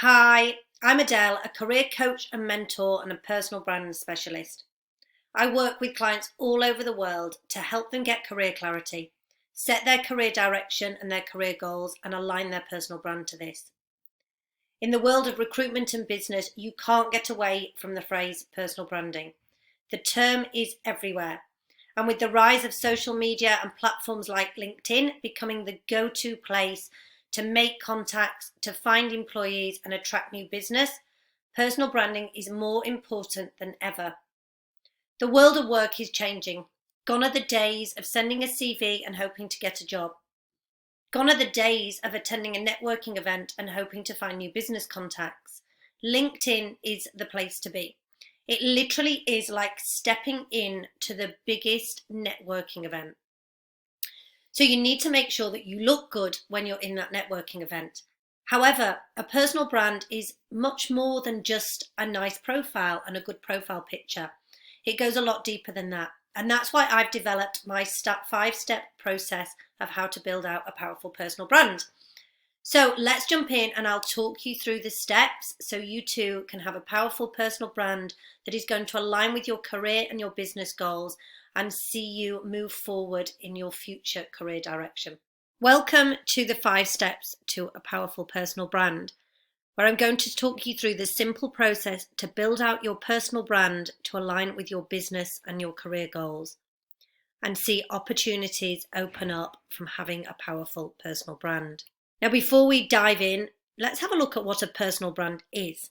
Hi, I'm Adele, a career coach and mentor and a personal brand specialist. I work with clients all over the world to help them get career clarity, set their career direction and their career goals, and align their personal brand to this. In the world of recruitment and business, you can't get away from the phrase personal branding. The term is everywhere. And with the rise of social media and platforms like LinkedIn becoming the go-to place to make contacts, to find employees and attract new business, personal branding is more important than ever. The world of work is changing. Gone are the days of sending a CV and hoping to get a job. Gone are the days of attending a networking event and hoping to find new business contacts. LinkedIn is the place to be. It literally is like stepping in to the biggest networking event. So you need to make sure that you look good when you're in that networking event. However, a personal brand is much more than just a nice profile and a good profile picture. It goes a lot deeper than that. And that's why I've developed my 5-step process of how to build out a powerful personal brand. So let's jump in and I'll talk you through the steps so you too can have a powerful personal brand that is going to align with your career and your business goals and see you move forward in your future career direction. Welcome to the 5 steps to a powerful personal brand, where I'm going to talk you through the simple process to build out your personal brand to align with your business and your career goals and see opportunities open up from having a powerful personal brand. Now, before we dive in, let's have a look at what a personal brand is.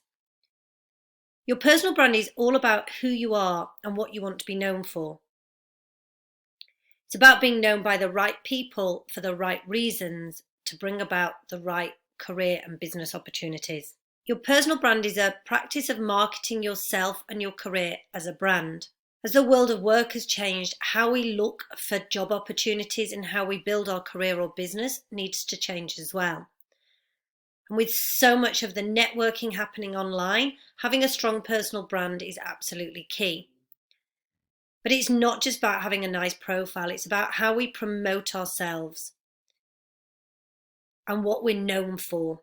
Your personal brand is all about who you are and what you want to be known for. It's about being known by the right people for the right reasons to bring about the right career and business opportunities. Your personal brand is a practice of marketing yourself and your career as a brand. As the world of work has changed, how we look for job opportunities and how we build our career or business needs to change as well. And with so much of the networking happening online, having a strong personal brand is absolutely key. But it's not just about having a nice profile, it's about how we promote ourselves and what we're known for.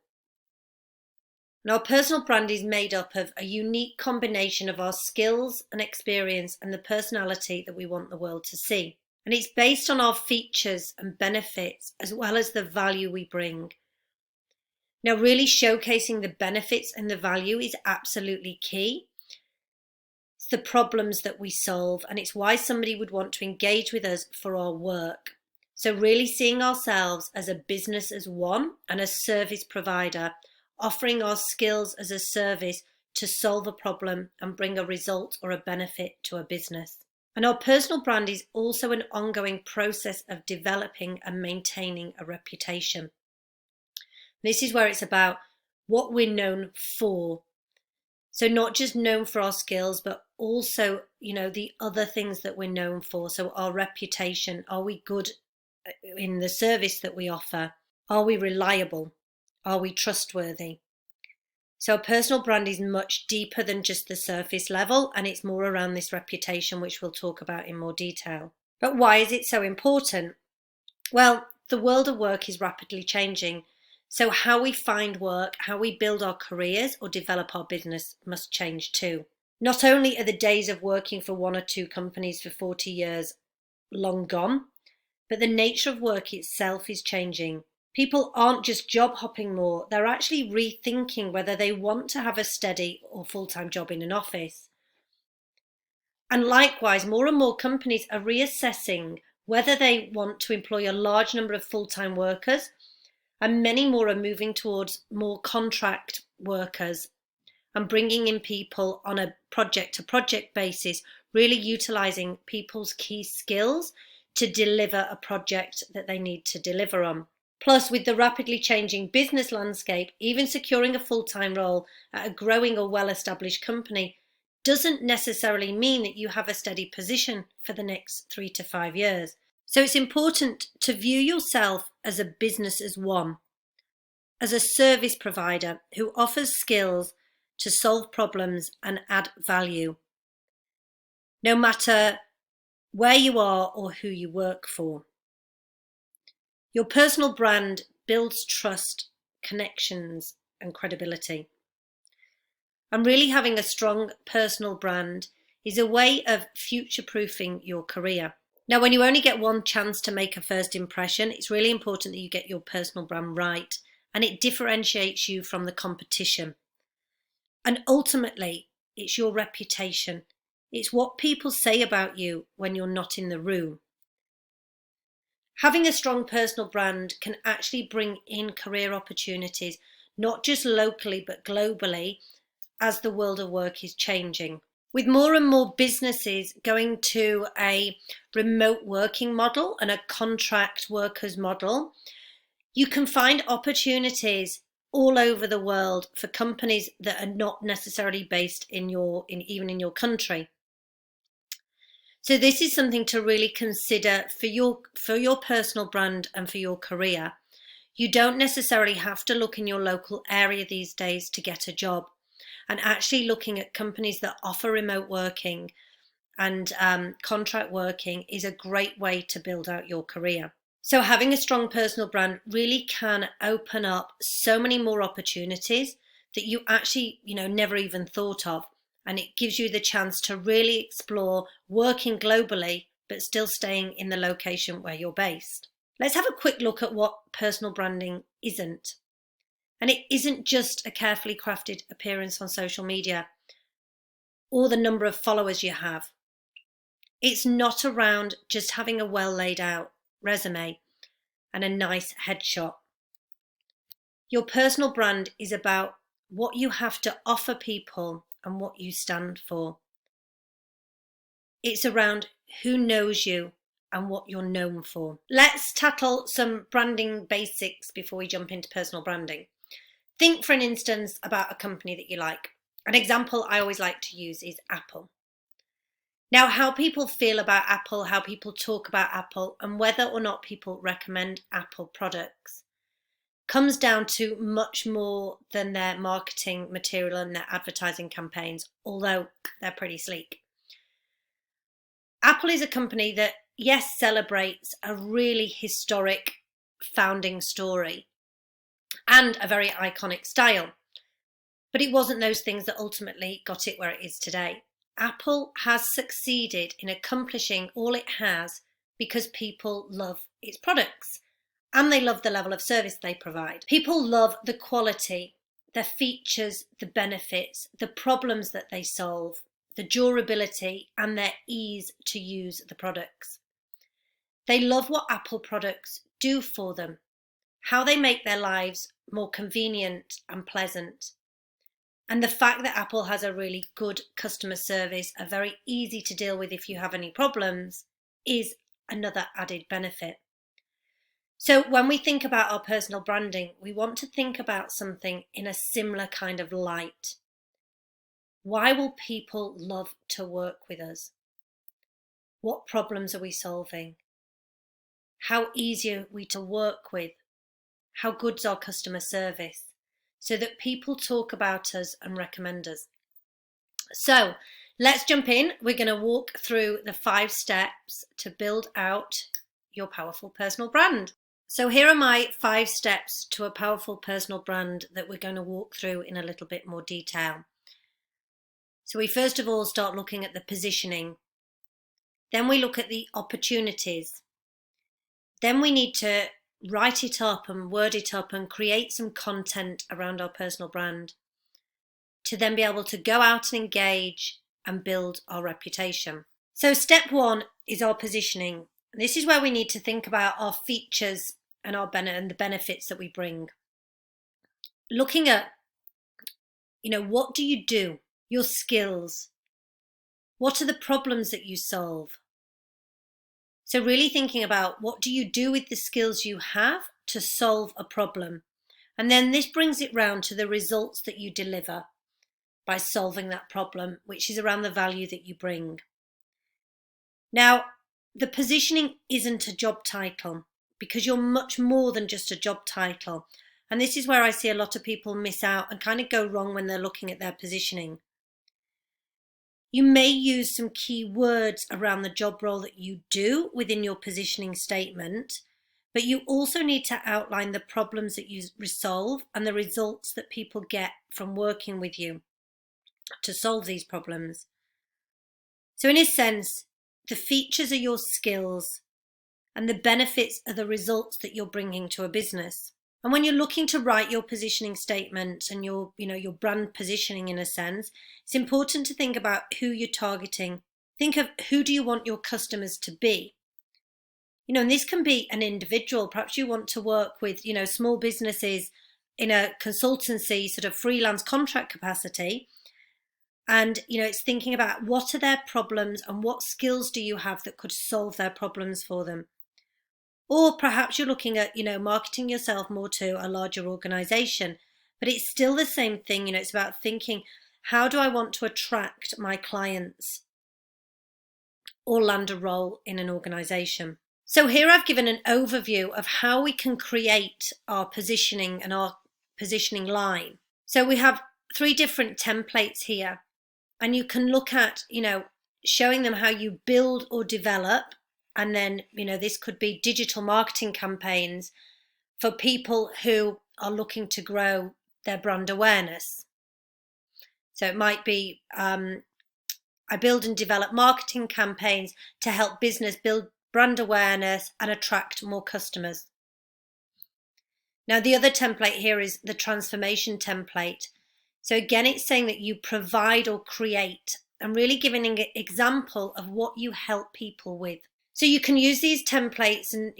And our personal brand is made up of a unique combination of our skills and experience and the personality that we want the world to see. And it's based on our features and benefits as well as the value we bring. Now, really showcasing the benefits and the value is absolutely key. It's the problems that we solve, and it's why somebody would want to engage with us for our work. So really seeing ourselves as a business as one and a service provider, offering our skills as a service to solve a problem and bring a result or a benefit to a business. And our personal brand is also an ongoing process of developing and maintaining a reputation. This is where it's about what we're known for. So not just known for our skills, but also, the other things that we're known for. So our reputation, are we good in the service that we offer? Are we reliable? Are we trustworthy? So a personal brand is much deeper than just the surface level, and it's more around this reputation, which we'll talk about in more detail. But why is it so important? Well, the world of work is rapidly changing. So how we find work, how we build our careers or develop our business must change too. Not only are the days of working for 1 or 2 companies for 40 years long gone, but the nature of work itself is changing. People aren't just job hopping more, they're actually rethinking whether they want to have a steady or full-time job in an office. And likewise, more and more companies are reassessing whether they want to employ a large number of full-time workers, and many more are moving towards more contract workers and bringing in people on a project-to-project basis, really utilising people's key skills to deliver a project that they need to deliver on. Plus, with the rapidly changing business landscape, even securing a full-time role at a growing or well-established company doesn't necessarily mean that you have a steady position for the next 3 to 5 years. So it's important to view yourself as a business as one, as a service provider who offers skills to solve problems and add value, no matter where you are or who you work for. Your personal brand builds trust, connections, and credibility. And really having a strong personal brand is a way of future-proofing your career. Now, when you only get one chance to make a first impression, it's really important that you get your personal brand right, and it differentiates you from the competition. And ultimately, it's your reputation. It's what people say about you when you're not in the room. Having a strong personal brand can actually bring in career opportunities, not just locally, but globally, as the world of work is changing. With more and more businesses going to a remote working model and a contract workers model, you can find opportunities all over the world for companies that are not necessarily based even in your country. So this is something to really consider for your personal brand and for your career. You don't necessarily have to look in your local area these days to get a job. And actually looking at companies that offer remote working and contract working is a great way to build out your career. So having a strong personal brand really can open up so many more opportunities that you actually, never even thought of. And it gives you the chance to really explore working globally, but still staying in the location where you're based. Let's have a quick look at what personal branding isn't. And it isn't just a carefully crafted appearance on social media or the number of followers you have. It's not around just having a well laid out resume and a nice headshot. Your personal brand is about what you have to offer people and what you stand for. It's around who knows you and what you're known for. Let's tackle some branding basics before we jump into personal branding. Think, for an instance, about a company that you like. An example I always like to use is Apple. Now, how people feel about Apple, how people talk about Apple, and whether or not people recommend Apple products comes down to much more than their marketing material and their advertising campaigns, although they're pretty sleek. Apple is a company that, yes, celebrates a really historic founding story and a very iconic style. But it wasn't those things that ultimately got it where it is today. Apple has succeeded in accomplishing all it has because people love its products and they love the level of service they provide. People love the quality, the features, the benefits, the problems that they solve, the durability and their ease to use the products. They love what Apple products do for them, how they make their lives more convenient and pleasant. And the fact that Apple has a really good customer service, are very easy to deal with if you have any problems, is another added benefit. So when we think about our personal branding, we want to think about something in a similar kind of light. Why will people love to work with us? What problems are we solving? How easy are we to work with? How good's our customer service? So that people talk about us and recommend us. So let's jump in. We're going to walk through the 5 steps to build out your powerful personal brand. So here are my 5 steps to a powerful personal brand that we're going to walk through in a little bit more detail. So we first of all start looking at the positioning. Then we look at the opportunities. Then we need to write it up and word it up and create some content around our personal brand to then be able to go out and engage and build our reputation. So step 1 is our positioning. This is where we need to think about our features and the benefits that we bring. Looking at, what do you do? Your skills. What are the problems that you solve? So really thinking about what do you do with the skills you have to solve a problem? And then this brings it round to the results that you deliver by solving that problem, which is around the value that you bring. Now, the positioning isn't a job title because you're much more than just a job title. And this is where I see a lot of people miss out and kind of go wrong when they're looking at their positioning. You may use some key words around the job role that you do within your positioning statement, but you also need to outline the problems that you resolve and the results that people get from working with you. to solve these problems. So in a sense, the features are your skills and the benefits are the results that you're bringing to a business. And when you're looking to write your positioning statement and your brand positioning in a sense, it's important to think about who you're targeting. Think of who do you want your customers to be? And this can be an individual. Perhaps you want to work with, small businesses in a consultancy, sort of freelance contract capacity. And, it's thinking about what are their problems and what skills do you have that could solve their problems for them. Or perhaps you're looking at, marketing yourself more to a larger organization, but it's still the same thing. It's about thinking, how do I want to attract my clients or land a role in an organization? So here I've given an overview of how we can create our positioning and our positioning line. So we have 3 different templates here, and you can look at, showing them how you build or develop. And then, this could be digital marketing campaigns for people who are looking to grow their brand awareness. So it might be, I build and develop marketing campaigns to help business build brand awareness and attract more customers. Now, the other template here is the transformation template. So again, it's saying that you provide or create and really giving an example of what you help people with. So you can use these templates and,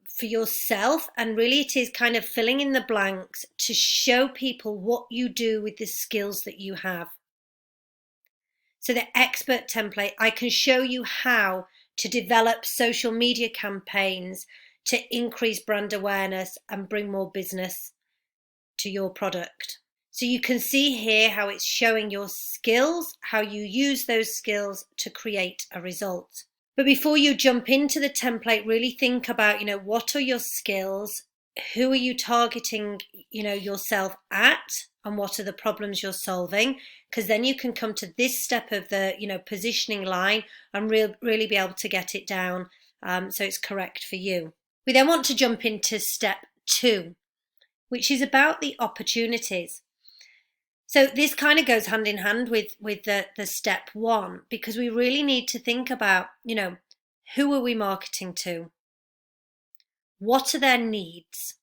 for yourself, and really it is kind of filling in the blanks to show people what you do with the skills that you have. So the expert template, I can show you how to develop social media campaigns to increase brand awareness and bring more business to your product. So you can see here how it's showing your skills, how you use those skills to create a result. But before you jump into the template, really think about, what are your skills? Who are you targeting, yourself at? And what are the problems you're solving? Because then you can come to this step of the, positioning line and really be able to get it down so it's correct for you. We then want to jump into step 2, which is about the opportunities. So this kind of goes hand in hand with the step 1, because we really need to think about, who are we marketing to? What are their needs?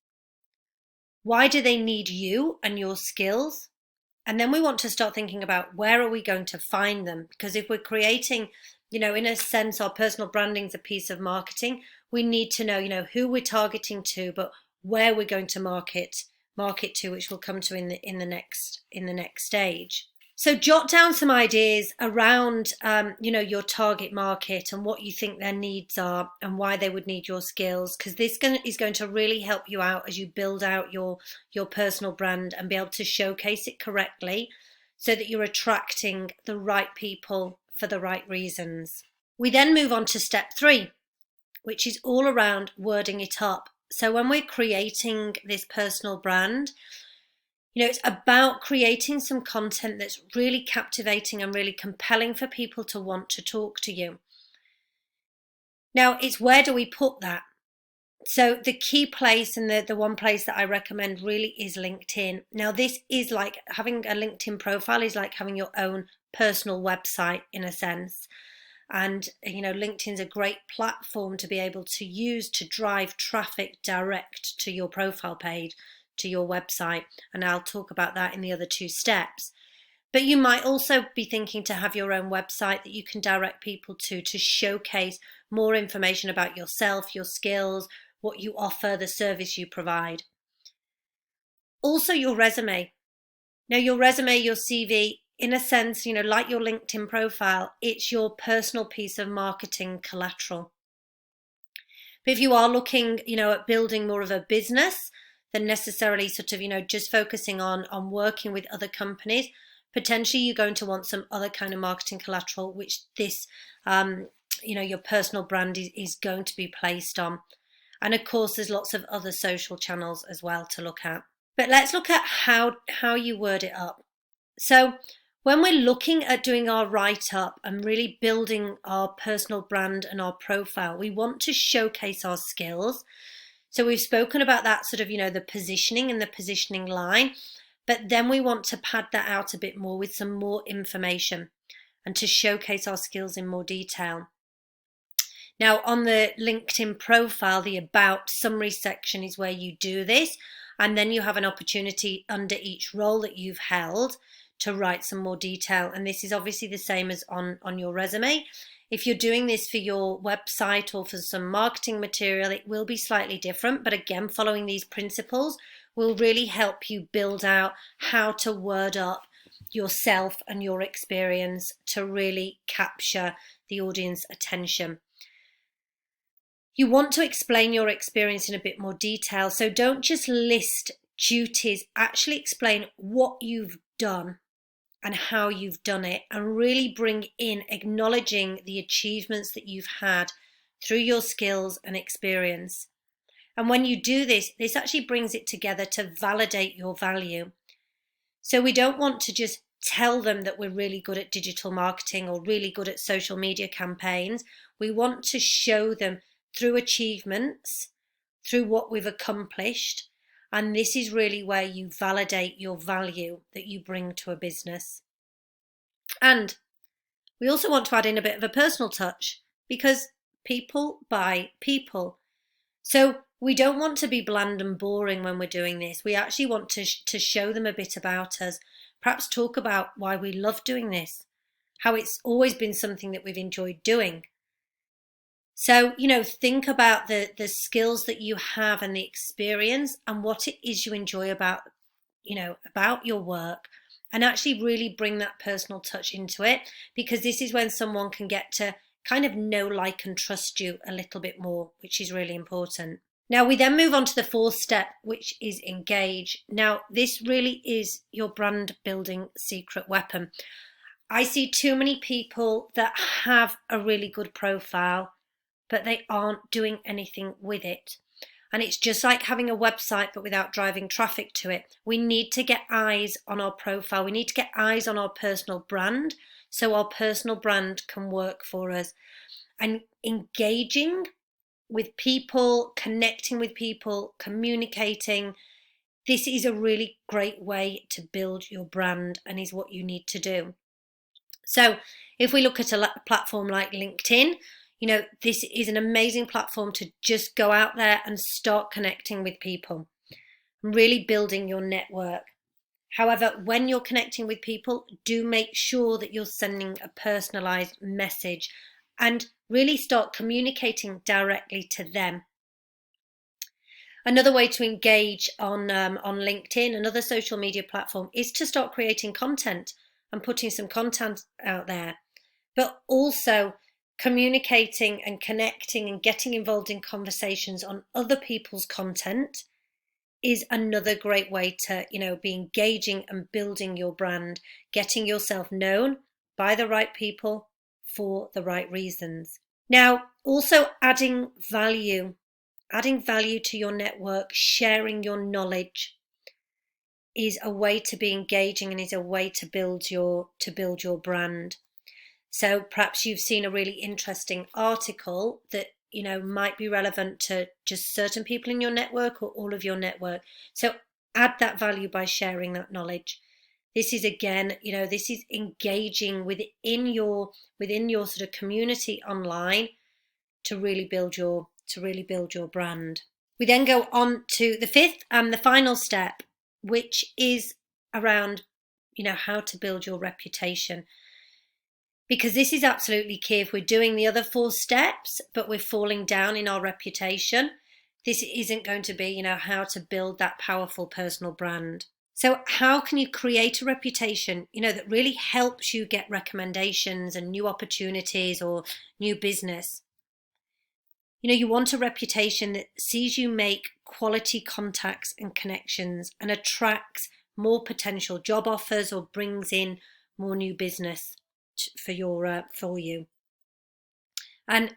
Why do they need you and your skills? And then we want to start thinking about where are we going to find them? Because if we're creating, in a sense, our personal branding is a piece of marketing, we need to know, who we're targeting to, but where we're going to market to, which we'll come to in the next stage. So jot down some ideas around, your target market and what you think their needs are and why they would need your skills, because this is going to really help you out as you build out your personal brand and be able to showcase it correctly so that you're attracting the right people for the right reasons. We then move on to step 3, which is all around wording it up. So when we're creating this personal brand, it's about creating some content that's really captivating and really compelling for people to want to talk to you. Now, it's where do we put that? So the key place and the one place that I recommend really is LinkedIn. Now, this is like having a LinkedIn profile is like having your own personal website in a sense. And, LinkedIn's a great platform to be able to use to drive traffic direct to your profile page, to your website. And I'll talk about that in the other 2 steps. But you might also be thinking to have your own website that you can direct people to showcase more information about yourself, your skills, what you offer, the service you provide. Also your resume. Now your resume, your CV, in a sense, like your LinkedIn profile, it's your personal piece of marketing collateral. But if you are looking, at building more of a business than necessarily sort of, just focusing on working with other companies, potentially you're going to want some other kind of marketing collateral, which this, your personal brand is going to be placed on. And of course, there's lots of other social channels as well to look at. But let's look at how you word it up. So when we're looking at doing our write-up and really building our personal brand and our profile, we want to showcase our skills. So we've spoken about that sort of, the positioning and the positioning line. But then we want to pad that out a bit more with some more information and to showcase our skills in more detail. Now, on the LinkedIn profile, the About Summary section is where you do this, and then you have an opportunity under each role that you've held to write some more detail. And this is obviously the same as on your resume. If you're doing this for your website or for some marketing material, it will be slightly different. But again, following these principles will really help you build out how to word up yourself and your experience to really capture the audience attention. You want to explain your experience in a bit more detail. So don't just list duties, actually explain what you've done and how you've done it, and really bring in acknowledging the achievements that you've had through your skills and experience. And when you do this, this actually brings it together to validate your value. So we don't want to just tell them that we're really good at digital marketing or really good at social media campaigns. We want to show them through achievements, through what we've accomplished. And this is really where you validate your value that you bring to a business. And we also want to add in a bit of a personal touch, because people buy people. So we don't want to be bland and boring when we're doing this. We actually want to show them a bit about us, perhaps talk about why we love doing this, how it's always been something that we've enjoyed doing. So, think about the skills that you have and the experience and what it is you enjoy about your work, and actually really bring that personal touch into it, because this is when someone can get to kind of know, like, and trust you a little bit more, which is really important. Now, we then move on to the fourth step, which is engage. Now, this really is your brand building secret weapon. I see too many people that have a really good profile, but they aren't doing anything with it. And it's just like having a website, but without driving traffic to it. We need to get eyes on our profile. We need to get eyes on our personal brand, so our personal brand can work for us. And engaging with people, connecting with people, communicating, this is a really great way to build your brand and is what you need to do. So if we look at a platform like LinkedIn, this is an amazing platform to just go out there and start connecting with people, really building your network. However, when you're connecting with people, do make sure that you're sending a personalized message and really start communicating directly to them. Another way to engage on LinkedIn, another social media platform, is to start creating content and putting some content out there, but also communicating and connecting and getting involved in conversations on other people's content is another great way to, be engaging and building your brand, getting yourself known by the right people for the right reasons. Now, also adding value to your network, sharing your knowledge is a way to be engaging and is a way to build your brand. So perhaps you've seen a really interesting article that might be relevant to just certain people in your network or all of your network. So add that value by sharing that knowledge. This is again, this is engaging within your sort of community online to really build your brand. We then go on to the fifth and the final step, which is around how to build your reputation. Because this is absolutely key. If we're doing the other 4 steps, but we're falling down in our reputation, this isn't going to be, how to build that powerful personal brand. So how can you create a reputation, that really helps you get recommendations and new opportunities or new business? You want a reputation that sees you make quality contacts and connections and attracts more potential job offers or brings in more new business for you. And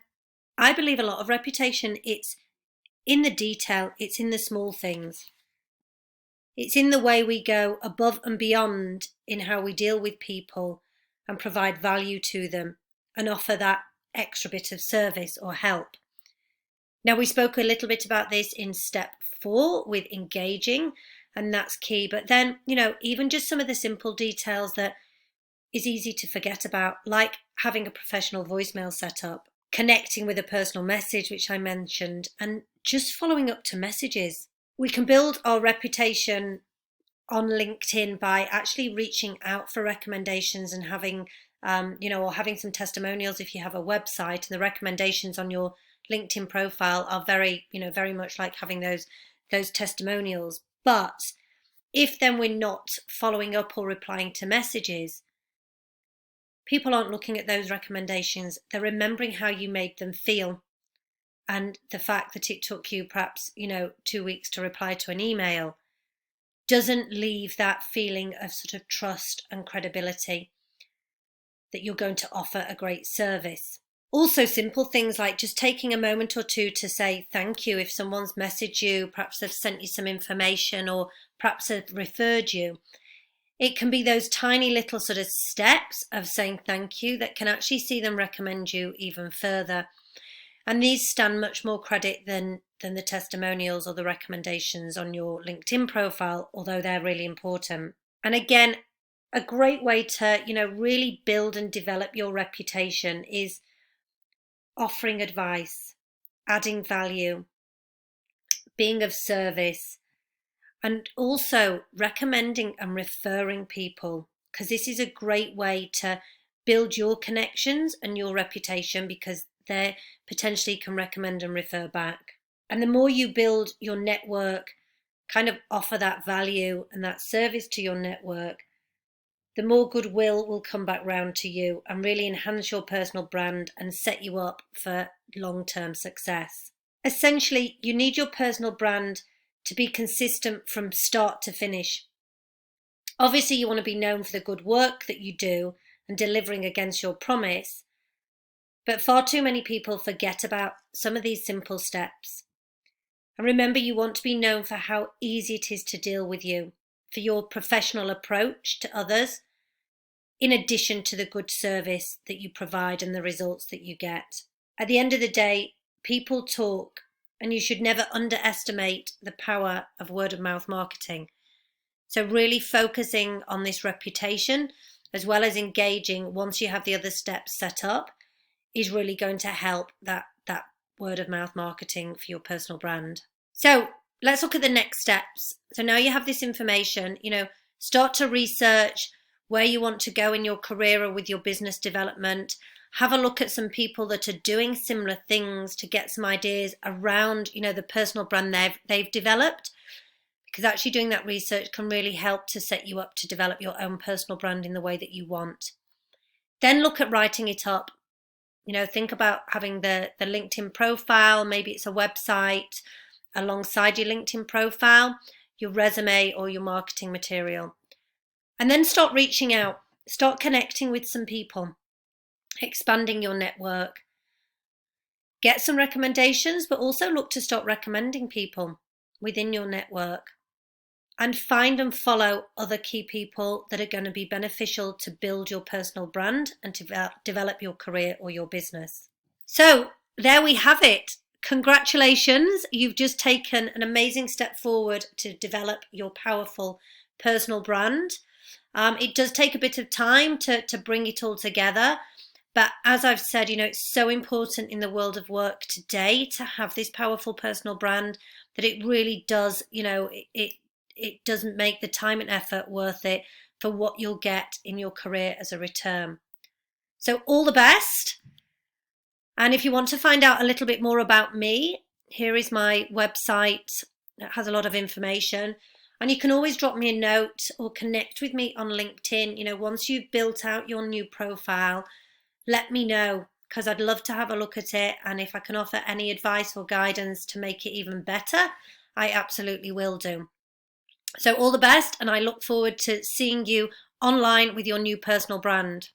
I believe a lot of reputation, it's in the detail, it's in the small things. It's in the way we go above and beyond in how we deal with people and provide value to them and offer that extra bit of service or help. Now, we spoke a little bit about this in step 4 with engaging, and that's key. But then, you know, even just some of the simple details that is easy to forget about, like having a professional voicemail set up, connecting with a personal message, which I mentioned, and just following up to messages. We can build our reputation on LinkedIn by actually reaching out for recommendations and having, or having some testimonials if you have a website. And the recommendations on your LinkedIn profile are very much like having those testimonials. But if then we're not following up or replying to messages, people aren't looking at those recommendations. They're remembering how you made them feel. And the fact that it took you perhaps, 2 weeks to reply to an email doesn't leave that feeling of sort of trust and credibility that you're going to offer a great service. Also, simple things like just taking a moment or two to say thank you if someone's messaged you, perhaps they've sent you some information, or perhaps they've referred you. It can be those tiny little sort of steps of saying thank you that can actually see them recommend you even further. And these stand much more credit than the testimonials or the recommendations on your LinkedIn profile, although they're really important. And again, a great way to, really build and develop your reputation is offering advice, adding value, being of service, and also recommending and referring people, because this is a great way to build your connections and your reputation, because they potentially can recommend and refer back. And the more you build your network, kind of offer that value and that service to your network, the more goodwill will come back round to you and really enhance your personal brand and set you up for long-term success. Essentially, you need your personal brand to be consistent from start to finish. Obviously, you want to be known for the good work that you do and delivering against your promise, but far too many people forget about some of these simple steps. And remember, you want to be known for how easy it is to deal with you, for your professional approach to others, in addition to the good service that you provide and the results that you get. At the end of the day, people talk, and you should never underestimate the power of word of mouth marketing. So really focusing on this reputation, as well as engaging once you have the other steps set up, is really going to help that word of mouth marketing for your personal brand. So let's look at the next steps. So now you have this information, start to research where you want to go in your career or with your business development. Have a look at some people that are doing similar things to get some ideas around, the personal brand they've developed, because actually doing that research can really help to set you up to develop your own personal brand in the way that you want. Then look at writing it up. Think about having the LinkedIn profile, maybe it's a website alongside your LinkedIn profile, your resume or your marketing material. And then start reaching out, start connecting with some people, expanding your network. Get some recommendations, but also look to start recommending people within your network. And find and follow other key people that are going to be beneficial to build your personal brand and to develop your career or your business. So there we have it. Congratulations. You've just taken an amazing step forward to develop your powerful personal brand. It does take a bit of time to bring it all together. But as I've said, it's so important in the world of work today to have this powerful personal brand that it really does, it doesn't make the time and effort worth it for what you'll get in your career as a return. So all the best. And if you want to find out a little bit more about me, here is my website. It has a lot of information. And you can always drop me a note or connect with me on LinkedIn. Once you've built out your new profile, let me know, because I'd love to have a look at it. And if I can offer any advice or guidance to make it even better, I absolutely will do. So all the best, and I look forward to seeing you online with your new personal brand.